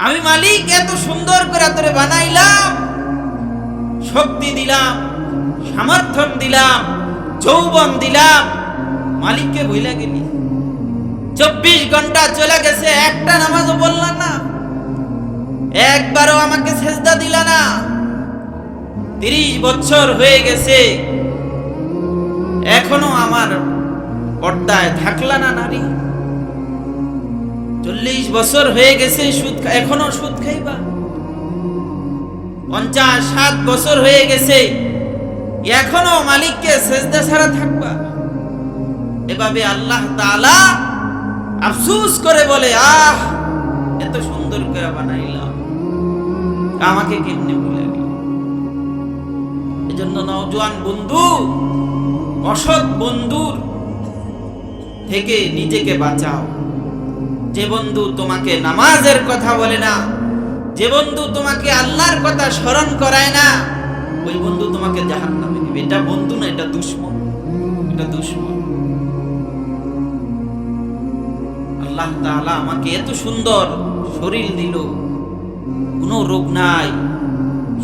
আমি মালিক এত সুন্দর করে তোরে বানাইলাম, শক্তি দিলাম, সমর্থন দিলাম, যৌবন দিলাম, মালিককে ভুলে গেলি। 24 ঘন্টা চলে গেছে, একটা নামাজও পড়লা না, একবারও আমাকে সেজদা দিলা না। 30 বছর হয়ে গেছে, এখনো আমার পর্দায় থাকলা না নারী। 40 বছর হয়ে গেছে, এখনো সুদ খাইবা। 50-60 বছর হয়ে গেছে, এখনো মালিককে সেজদা ছাড়া থাকবা। এভাবে আল্লাহ তাআলা আফসোস করে বলে, আহ এত সুন্দর করে বানাইলাম, আমাকে কেমনে ভুলে গেল। এজন্য নওজোয়ান বন্ধু, অসৎ বন্ধুর থেকে নিজেকে বাঁচাও। যে বন্ধু তোমাকে নামাজের কথা বলে না, যে বন্ধু তোমাকে আল্লাহর কথা স্মরণ করায় না, ওই বন্ধু তোমাকে জাহান্নামে দিবে। এটা বন্ধু না, এটা দুশমন, এটা দুশমন। আল্লাহ তাআলা আমাকে এত সুন্দর শরীর দিল, কোনো রোগ নাই,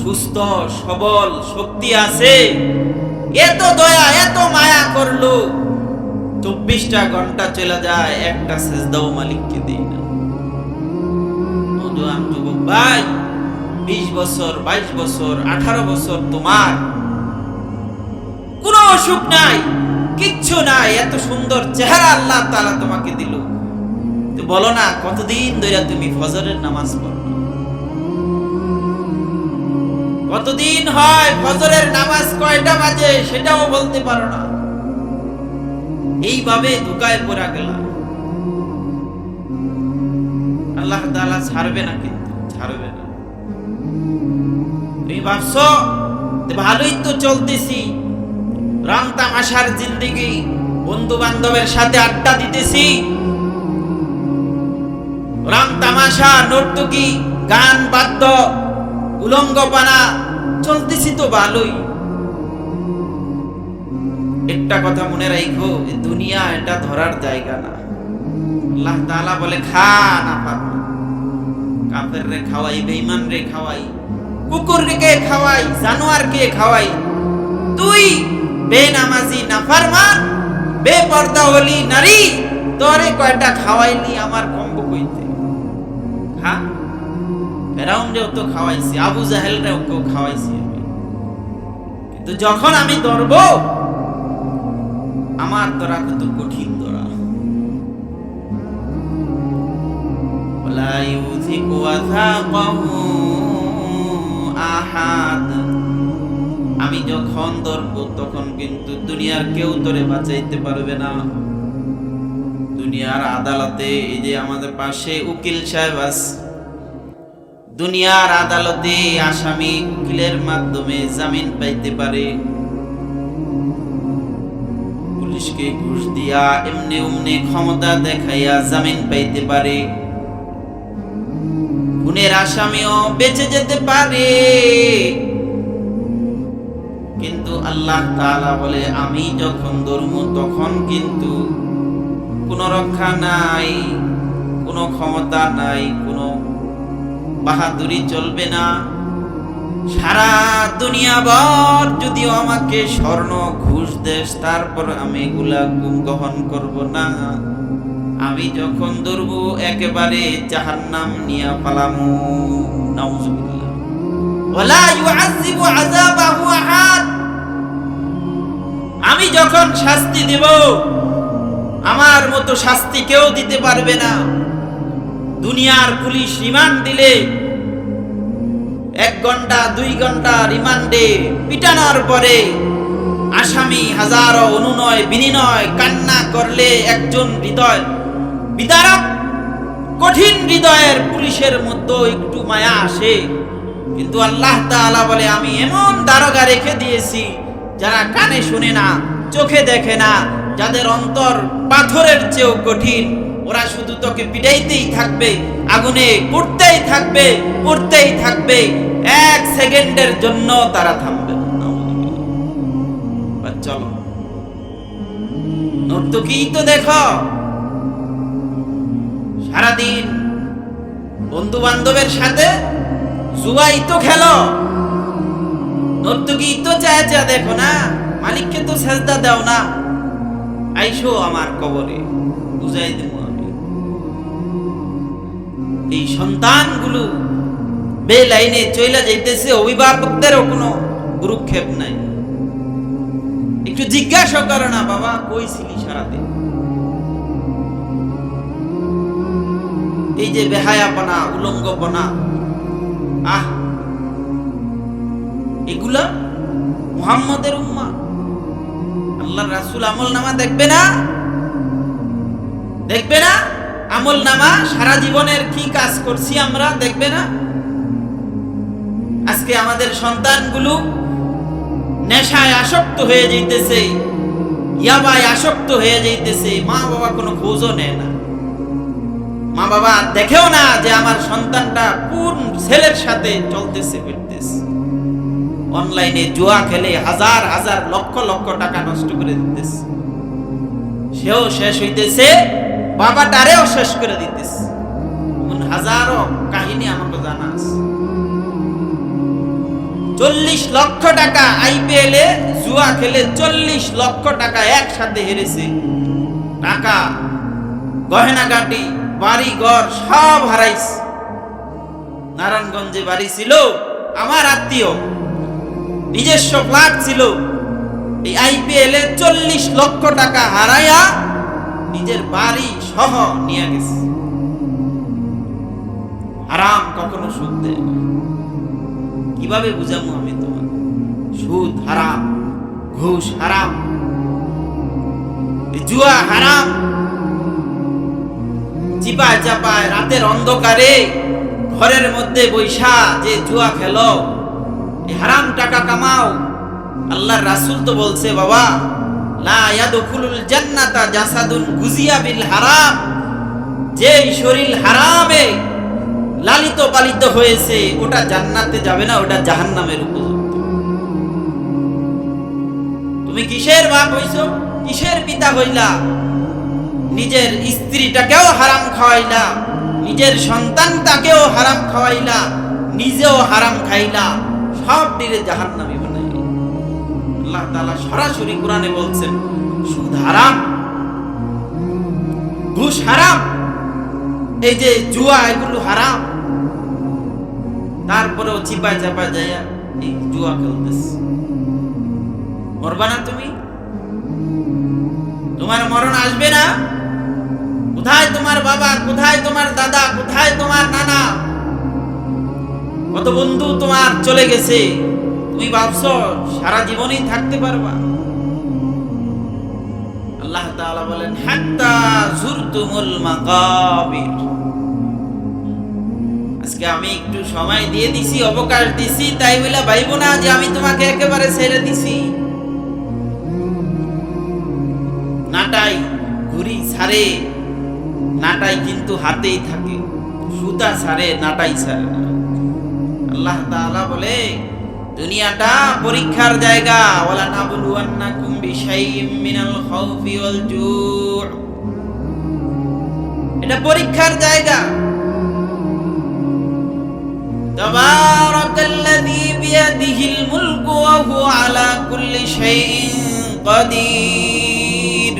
সুস্থ সবল শক্তি আছে, এত দয়া এত মায়া করলো, 24টা ঘন্টা চলে যায়, একটা সেজদাও মালিককে দেই না। নওজোয়ান যুবক ভাই, 20 বছর 22 বছর 18 বছর তোমার কোনো অসুখ নাই, কিচ্ছু নাই, এত সুন্দর চেহারা আল্লাহ তাআলা তোমাকে দিল। তো বলো না, কতদিন ধরে তুমি ফজরের নামাজ পড়ো? কতদিন হয় ফজরের নামাজ কয়টা বাজে সেটাও বলতে পারো না। এইভাবে ধোঁকায় পড়া গেল। আল্লাহ তাআলা ছাড়বে না, কিন্তু ছাড়বে না। তুমি ভাবছো ভালোই তো চলতেছি, রং তামাশার জিন্দেগি, বন্ধু বান্ধবের সাথে আড্ডা দিতেছি, রং তামাশা, নর্তকী, গান বাদ্য, উলঙ্গপানা চলতেছি তো ভালোই। একটা কথা মনে রাখো, দুনিয়া এটা ধরার জায়গা না। আল্লাহ তাআলা বলে, খা না পারো, কাফের রে খাওয়াই, বেঈমান রে খাওয়াই, কুকুর রে খাওয়াই, জানোয়ার কে খাওয়াই, তুই বেনামাজি নাফরমান বেপরদা ওলি নারী, তোরে কয়টা খাওয়াইলি আমার কম্ব কইতে? হ্যাঁ, ফেরাউন রেও তো খাওয়াইছি, আবু জাহেল রেও কেউ খাওয়াইছি আমি, কিন্তু যখন আমি ধরব আমার ধরা কত কঠিন ধরা। ওয়ালা ইউযিকু ওয়াসাকাহু আহাদ, আমি যখন ধরব তখন কিন্তু দুনিয়ার কেউ তোরে বাঁচাইতে পারবে না। দুনিয়ার আদালতে, এই যে আমাদের পাশে উকিল সাহেব আছে, দুনিয়ার আদালতে আসামি উকিলের মাধ্যমে জামিন পাইতে পারে, পুলিশকে ঘুষ দিয়া এমনি অমনি ক্ষমতা দেখাইয়া জামিন পাইতে পারে, খুনের আসামিও বেঁচে যেতে পারে। কিন্তু আল্লাহ তাআলা বলে, আমি যখন ধরব তখন কিন্তু কোনো রক্ষা নাই, কোনো ক্ষমতা নাই, কোনো বাহাদুরি চলবে না। সারা দুনিয়া ভর যদিও আমাকে স্বর্ণ ঘুষ দেশ, তারপর আমি এগুলা গ্রহণ করব না। আমি যখন ধরব একেবারে জাহান্নাম নিয়া পালামু। নাউযুবিল্লাহ। ওয়ালা ইউআযিবু আযাবাহু আহাদ, আমি যখন শাস্তি দেব আমার মতো শাস্তি কেউ দিতে পারবে না। দুনিয়ার পুলিশ রিমান্ড দিলে 1 ঘন্টা 2 ঘন্টা রিমান্ডে পিটানোর পরে আসামি হাজারো অনুনয় বিনিময় কান্না করলে একজন হৃদয় বিদারক কঠিন হৃদয়ের পুলিশের মধ্যে একটু মায়া আসে। কিন্তু আল্লাহ তাআলা বলে, আমি এমন দারোগা রেখে দিয়েছি যারা কানে শুনে না, চোখে দেখে না, যাদের অন্তর পাথরের চেয়েও কঠিন। ওরা শুধু তোকে পিটাইতেই থাকবে, আগুনে পুড়তেই থাকবে, পুড়তেই থাকবে, 1 সেকেন্ডের জন্য তারা থামবে না। চলো, নর্তকী তো দেখো, সারাদিন বন্ধু বান্ধবের সাথে জুয়াই তো খেলো, নর্তকী তো চায় চা দেখো না, মালিককে তো সেজদা দাও না, আইসো আমার কবরে বুঝাই দেব আমি। এই সন্তানগুলো বেলাইনে চইলা যাইতেছে, অভিভাবকদেরও কোনো গুরুক্ষেপ নাই। একটু জিজ্ঞাসা করো না, বাবা কই ছিলি সারাদিন? এই যে বেহায়াপনা, উলঙ্গপনা, এগুলা মুহাম্মদের উম্মাহ, আল্লাহর রাসূল আমল নামা দেখবে না? দেখবে না আমল নামা? সারা জীবনের কি কাজ করছি আমরা দেখবে না? আজকে আমাদের সন্তানগুলো নেশায় আসক্ত হয়ে যাইতেছে, ইয়াবায় আসক্ত হয়ে যাইতেছে, মা বাবা কোনো খোঁজও নেয় না। মা বাবা দেখেও না যে আমার সন্তানটা কোন ছেলের সাথে চলতেছে ফিরতেছে। অনলাইনে জুয়া খেলে হাজার হাজার লক্ষ লক্ষ টাকা নষ্ট করে দিতেছে, সেও শেষ হইতেছে, বাবাটারেও শেষ করে দিতেছে। হাজারো কাহিনী আমাকে জানা আছে। 40 লক্ষ টাকা IPL এ জুয়া খেলে 40 লক্ষ টাকা একসাথে হেরেছে। টাকা, গহনাগাটি, বাড়ি ঘর সব হারাইছে। নারায়ণগঞ্জে বাড়ি ছিল, আমার আত্মীয়, নিজস্ব ফ্ল্যাট ছিল। এই IPL এ 40 লক্ষ টাকা হারাইয়া নিজের বাড়ি সহ নিয়ে গেছে। হারাম কখনো সুদ দেয় না। কিভাবে বুঝাবো আমি তোমার? সুদ হারাম, ঘুষ হারাম, জুয়া হারাম। চিপায় চাপায় রাতের অন্ধকারে ঘরের মধ্যে বৈশা যে জুয়া খেলো, এই হারাম টাকা কামাও। আল্লাহর রাসূল তো বলছে, বাবা লা ইয়াদখুলুল জান্নাতা জাসাদুন গুজিয়া বিল হারাম। যে শরীর হারামে লালিত পালিত হয়েছে ওটা জান্নাতে যাবে না, ওটা জাহান্নামের উপযুক্ত। তুমি কিসের বাপ হইছো, কিসের পিতা হইলা? নিজের স্ত্রীটাকেও হারাম খাওয়াইলা, নিজের সন্তানটাকেও হারাম খাওয়াইলা, নিজেও হারাম খাইলা, সব দিলে জাহান্নামী বানাইলা। আল্লাহ তাআলা সরাসরি কোরআনে বলছেন, সুদ হারাম, ঘুষ হারাম, এই যে জুয়া এগুলো হারাম। তারপরেও চিপায় চাপায় যাইয়া এই জুয়া খেলতেছে। মরবা না তুমি? তোমার মরণ আসবে না? কোথায় তোমার বাবা, কোথায় তোমার দাদা, কোথায় তোমার নানা? কত বন্ধু তোমার চলে গেছে, তুমি ভাবছো সারা জীবনই থাকতে পারবা? আল্লাহ তাআলা বলেন, হাত্তা যুরতুমুল মাকাবির। আজকে আমি একটু সময় দিয়ে দিছি, অবকাশ দিছি, তাই বলে ভাইবো না যে আমি তোমাকে একেবারে ছেড়ে দিছি। নাটাই ঘুরি ছাড়ে, নাটাই কিন্তু হাতেই থাকে, সুতা ছাড়ে, নাটাই ছাড়ে না। আল্লাহ তাআলা বলে, দুনিয়াটা পরীক্ষার জায়গা। ওয়ালা নাবলুওয়ান্নাকুম বিশাইইম মিনাল খাউফি ওয়াল জু'। এটা পরীক্ষার জায়গা। তাবারাকাল্লাযী বিয়াদিহিল মুলকু ওয়া হুয়া আলা কুল্লি শাইইন কাদির।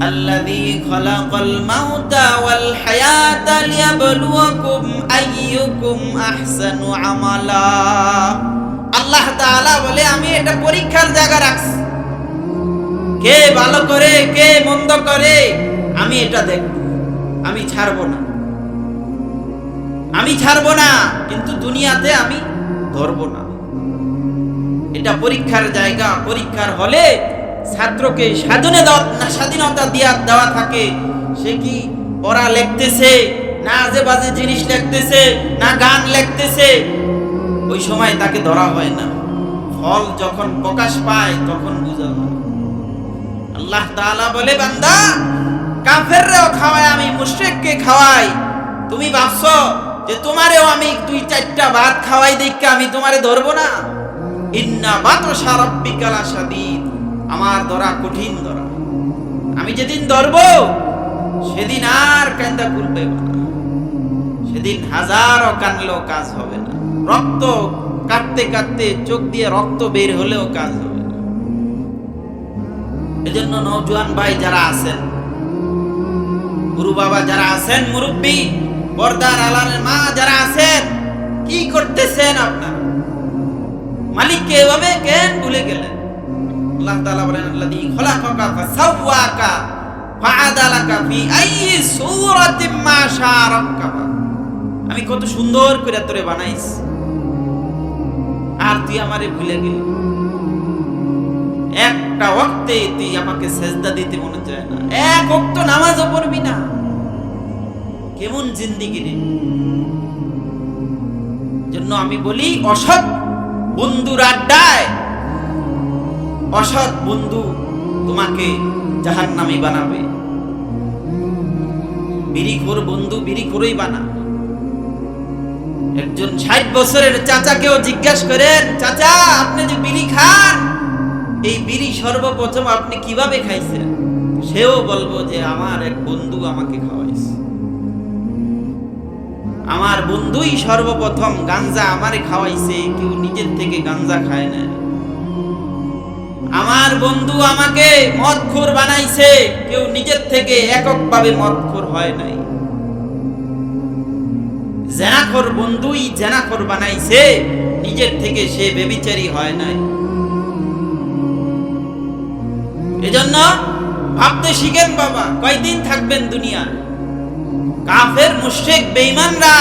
আল্লাযী খালাকাল মাউতা ওয়াল হায়াতা লিয়াবলুয়াকুম আইয়ুকুম আহসানু আমালা। আল্লাহ তাআলা বলে, আমি এটা পরীক্ষার জায়গা রাখছি। কে ভালো করে, কে মন্দ করে, আমি এটা দেখব। আমি ছাড়বো না, আমি ছাড়বো না, কিন্তু দুনিয়াতে আমি ধরবো না। এটা পরীক্ষার জায়গা। পরীক্ষার হলে ছাত্রকে স্বাধীনতা দেওয়া থাকে। সে কি পড়া লিখতেছে, না আজে বাজে জিনিস লিখতেছে, না গান লিখতেছে, ওই সময় তাকে ধরা হয় না। ফল যখন প্রকাশ পায় তখন বুঝা যায়। আল্লাহ তাআলা বলে, বান্দা কাফেররাও খাওয়াই, আমি মুশরিককে খাওয়াই। তুমি ভাবছো যে তোমারেও আমি 2-4টা ভাত খাওয়াই দেখে আমি তোমারে ধরবো না? ইন্না বাতশা রাব্বিকা লাশাদীদ। আমার ধরা কঠিন ধরা। আমি যেদিন ধরবো সেদিন আর কান্দা খুলবে না, সেদিন হাজারো কানলেও কাজ হবে না, রক্ত কাটতে কাটতে চোখ দিয়ে রক্ত বের হলেও কাজ হবে না। এজন্য নওজোয়ান ভাই যারা আছেন, গুরু বাবা যারা আছেন, মুরব্বী পর্দার আলানের মা যারা আছেন, কি করতেছেন আপনারা? মালিককে এভাবে কেন ভুলে গেলেন? আল্লাহ তাআলা বলেন, আল্লাযী খলাকাকা ফাসাওয়াকা ফাআদালাকা ফি আইয়ি সূরাতিন মা শাআ রাক্কাবা। আমি কত সুন্দর করে তোরে বানাইছি, আর তুই আমারে ভুলে গেলি। একটা ওয়াক্তে তুই আমাকে সেজদা দিতে মনে চায় না, এক ওয়াক্ত নামাজও পড়বি না। কেমন জিন্দেগি রে! জন্য আমি বলি, অসৎ বন্ধুর আড্ডায় অসৎ বন্ধু তোমাকে জাহান্নামী বানাবে। বিড়িখোর বন্ধু বিড়িখোরই বানা। একজন 60 বছরের চাচাকেও জিজ্ঞাসা করেন, চাচা আপনি যে বিড়ি খান, এই বিড়ি সর্বপ্রথম আপনি কিভাবে খাইছেন? সেও বলবো যে আমার এক বন্ধু আমাকে খাওয়াইছে। আমার বন্ধুই সর্বপ্রথম গাঞ্জা আমারে খাওয়াইছে, কেউ নিজের থেকে গাঞ্জা খায় না। আমার বন্ধু আমাকে মদখোর বানাইছে, কেউ নিজের থেকে এককভাবে মদখোর হয় নাই। জেনাখোর বন্ধুই জেনাখোর বানাইছে, নিজের থেকে সে ব্যভিচারী হয় নাই। এজন্য ভাবতে শিখেন বাবা, কয়দিন থাকবেন দুনিয়া? কাফের মুশরিক বেঈমানরা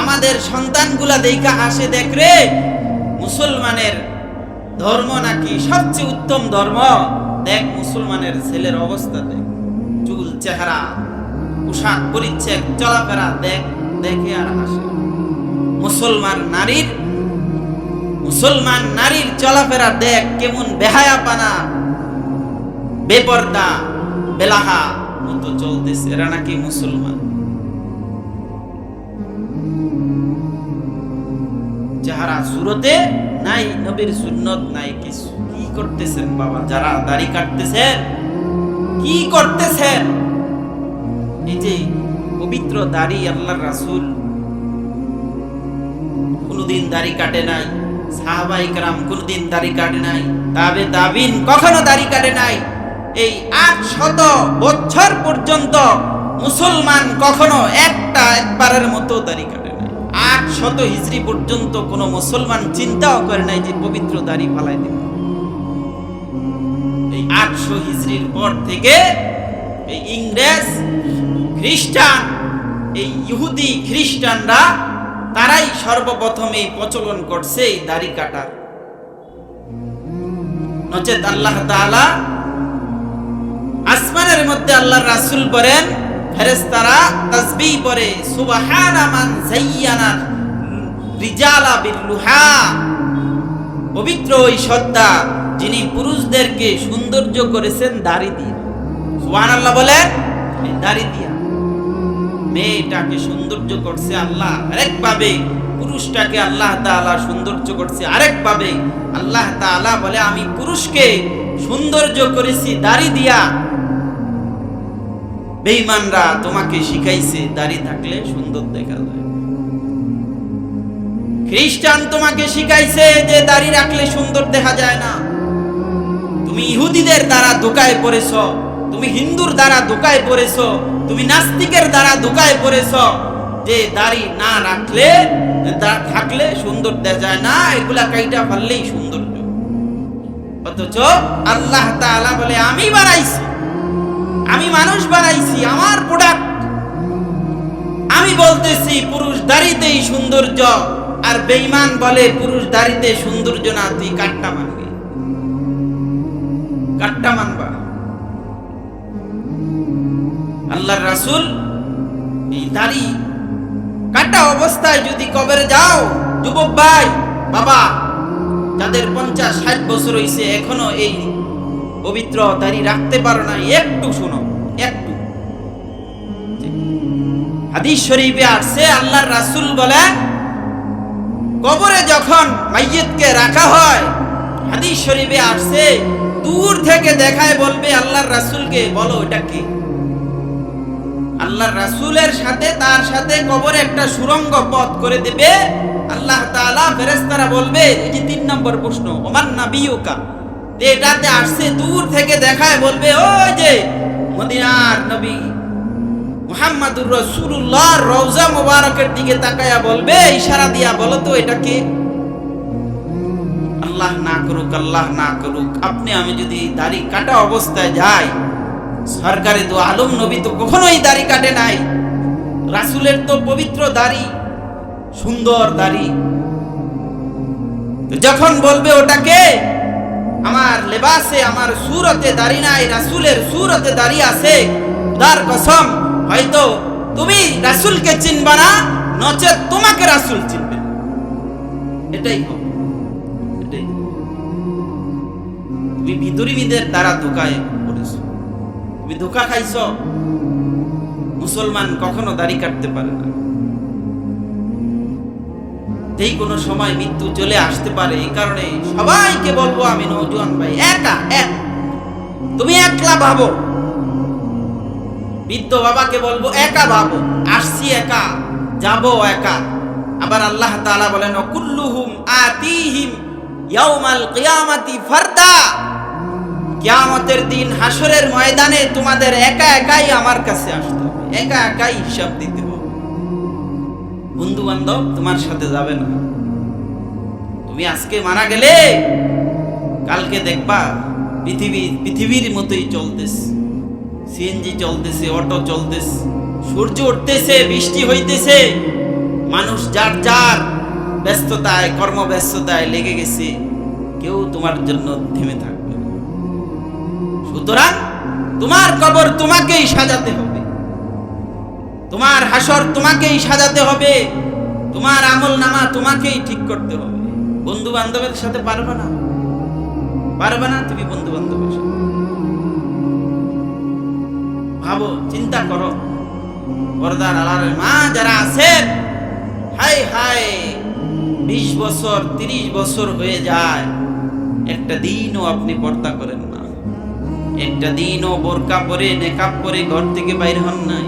আমাদের সন্তানগুলা দেখা হাসে, দেখ রে মুসলমানের ধর্ম নাকি সবচেয়ে উত্তম ধর্ম। দেখ মুসলমানের ছেলের অবস্থা, দেখ চুল, চেহারা, পোশাক পরিচ্ছদ, চলাফেরা, দেখ দেখে আর হাসে। মুসলমান নারীর চলাফেরা দেখ কেমন বেহায়াপানা, বেপর্দা, বেলাহা মতো চলতেছে। এরা নাকি মুসলমান। চেহারা সুরতে নাই, নবীর সুন্নত নাই, কিছু। কি করতেছেন বাবা যারা দাড়ি কাটতেছেন? কি করতেছেন? এই যে পবিত্র দাড়ি, আল্লাহর রাসূল কোনদিন দাড়ি কাটে নাই, সাহাবায়ে কেরাম কোনদিন দাড়ি কাটে নাই, তাবিঈন কখনো দাড়ি কাটে নাই। এই 800 বছর পর্যন্ত মুসলমান কখনো একবারের মতো দাড়ি কাটে নাই। 800 হিজরি পর্যন্ত কোন মুসলমান চিন্তাও করে নাই যে পবিত্র দাড়ি ফালাই দিবে। এই 800 হিজরির পর থেকে এই ইংরেজ, খ্রিস্টান, এই ইহুদি খ্রিস্টানরা তারাই সর্বপ্রথম এই প্রচলন করছে এই দাড়ি কাটার। নচেত আল্লাহ তাআলা আসমানের মধ্যে আল্লাহর রাসূল বলেন, ফেরেশতারা তাসবিহ পড়ে, সুবহানা মান যায়্যানা রিজালা বিল্লুহা। পবিত্র ওই সত্তা যিনি পুরুষদেরকে সৌন্দর্য করেছেন দাড়ি দিয়ে। সুবহানাল্লাহ বলেন, দাড়ি দিয়া মেয়েটাকে সৌন্দর্য করছে আল্লাহ আরেকভাবে, পুরুষটাকে আল্লাহ তাআলা সৌন্দর্য করছে আরেকভাবে। আল্লাহ তাআলা বলে, আমি পুরুষকে সৌন্দর্য করেছি দাড়ি দিয়া। বেঈমানরা তোমাকে শিখাইছে দাড়ি থাকলে সুন্দর দেখা যায়। খ্রিস্টান তোমাকে শিখাইছে যে দাড়ি রাখলে সুন্দর দেখা যায় না। তুমি ইহুদিদের দ্বারা ধোঁকায় পড়েছো, তুমি হিন্দুর দ্বারা ধোঁকায় পড়েছো, তুমি নাস্তিকের দ্বারা ধোঁকায় পড়েছো যে দাড়ি না রাখলে, থাকলে সুন্দর দেখা যায় না, এগুলা কাইটা ফেললেই সৌন্দর্য। অথচ আল্লাহ তাআলা বলে, আমি বানাইছি, আমি মানুষ বানাইছি, আমার প্রোডাক্ট। আমি বলতেছি পুরুষ দাড়িতেই সৌন্দর্য, আর বেঈমান বলে পুরুষ দাড়িতে সৌন্দর্য না। তুই কাটটা মানবি, কাটটা মানবা। আল্লাহর রাসূল এই দাড়ি কাটা অবস্থায় যদি কবরে যাও, যুবক ভাই, বাবা যাদের 50-60 বছর হইছে এখনো এই পবিত্র দাড়ি রাখতে পারো না, একটু শুনো, একটু। হাদিস শরীফে আসছে, আল্লাহর রাসূল বলেন, কবরে যখন মাইয়িতকে রাখা হয়, হাদিস শরীফে আসছে, দূর থেকে দেখায় বলবে আল্লাহর রাসূলকে, বলো এটা কি? আল্লাহর রাসূলের সাথে তার সাথে কবরে একটা সুরঙ্গ পথ করে দেবে আল্লাহ তাআলা। ফেরেশতারা বলবে, এই যে 3 নম্বর প্রশ্ন, ওমান নাবিয়ুকা, এটাতে আসছে দূর থেকে দেখায়, বলবে ওই যে মদিনার নবী মুহাম্মাদুর রাসূলুল্লাহ রওজা মোবারকের দিকে তাকায়া বলবে, ইশারা দিয়া, বলো তো এটা কে? আল্লাহ না করুক, আল্লাহ না করুক, আপনি আমি যদি দাড়ি কাটা অবস্থায় যাই, সরকারে দু আলম নবী তো কখনোই দাড়ি কাটে নাই, রাসূলের তো পবিত্র দাড়ি, সুন্দর দাড়ি। তো যখন বলবে ওটাকে, আমার লেবাসে আমার সুরতে দাড়ি নাই, রাসূলের সুরতে দাড়ি আছে, খোদার কসম হয়তো তুমি রাসূলকে চিনবা না, নচেত তোমাকে রাসূল চিনবে। এটাই হবে, এটাই। তুমি বিদুরীদের দ্বারা ধোকায় পড়েছো, তুমি ধোকা খাইছো। মুসলমান কখনো দাড়ি কাটতে পারে না, যেই কোনো সময় মৃত্যু চলে আসতে পারে। এই কারণে সবাইকে বলবো আমি, নওজোয়ান ভাই, তুমি একলা ভাবো। বৃদ্ধ বাবাকে বলবো একা ভাবো, আসছি একা, যাবো একা। আবার আল্লাহ তাআলা বলেন, কুল্লুহুম আতিহিম ইয়াউমাল কিয়ামাতি ফারদা, কিয়ামতের দিন হাসরের ময়দানে তোমাদের একা একাই আমার কাছে আসতে হবে, একা একাই হিসাব দিতে হবে। বন্ধু বান্ধব তোমার সাথে যাবে না। তুমি আজকে মারা গেলে কালকে দেখবা পৃথিবীর মতোই চলতেছে, সিএনজি চলতেছে, অটো চলতেছে, সূর্য উঠতেছে, বৃষ্টি হইতেছে, মানুষ যার যার ব্যস্ততায়, কর্মব্যস্ততায় লেগে গেছে, কেউ তোমার জন্য থেমে থাকবে না। সুতরাং তোমার কবর তোমাকেই সাজাতে হবে, তোমার হাসর তোমাকেই সাজাতে হবে, তোমার আমল নামা তোমাকেই ঠিক করতে হবে। বন্ধু বান্ধবের সাথে পারবে না, পারবে না তুমি বন্ধু বান্ধবের সাথে। ভাবো, চিন্তা করো, পর্দার আড়ালের মা যারা আছেন, হায় হায় 20 বছর 30 বছর হয়ে যায়, একটা দিনও আপনি পর্দা করেন না, একটা দিনও বোরকা পরে নেকাব পরে ঘর থেকে বাইর হন নাই।